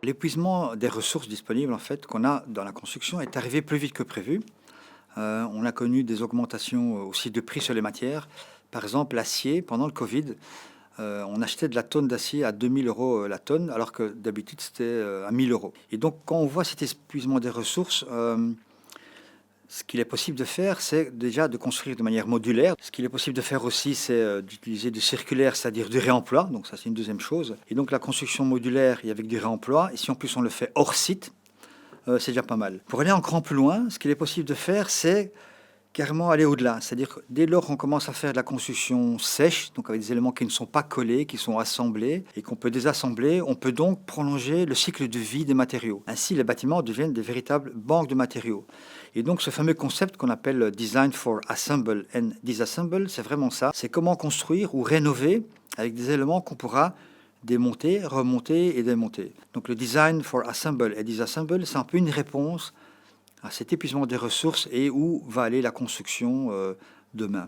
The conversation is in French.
l'épuisement des ressources disponibles en fait, qu'on a dans la construction est arrivé plus vite que prévu. On a connu des augmentations aussi de prix sur les matières. Par exemple, l'acier, pendant le Covid, on achetait de la tonne d'acier à 2000 euros la tonne, alors que d'habitude c'était à 1000 euros. Et donc, quand on voit cet épuisement des ressources, ce qu'il est possible de faire, c'est déjà de construire de manière modulaire. Ce qu'il est possible de faire aussi, c'est d'utiliser du circulaire, c'est-à-dire du réemploi. Donc ça, c'est une deuxième chose. Et donc la construction modulaire et avec du réemploi, et si en plus on le fait hors site, c'est déjà pas mal. Pour aller encore plus loin, ce qu'il est possible de faire, c'est carrément aller au-delà. C'est-à-dire que dès lors qu'on commence à faire de la construction sèche, donc avec des éléments qui ne sont pas collés, qui sont assemblés et qu'on peut désassembler, on peut donc prolonger le cycle de vie des matériaux. Ainsi, les bâtiments deviennent des véritables banques de matériaux. Et donc ce fameux concept qu'on appelle Design for Assemble and Disassemble, c'est vraiment ça. C'est comment construire ou rénover avec des éléments qu'on pourra démonter, remonter et démonter. Donc le Design for Assemble et Disassemble, c'est un peu une réponse à cet épuisement des ressources et où va aller la construction demain.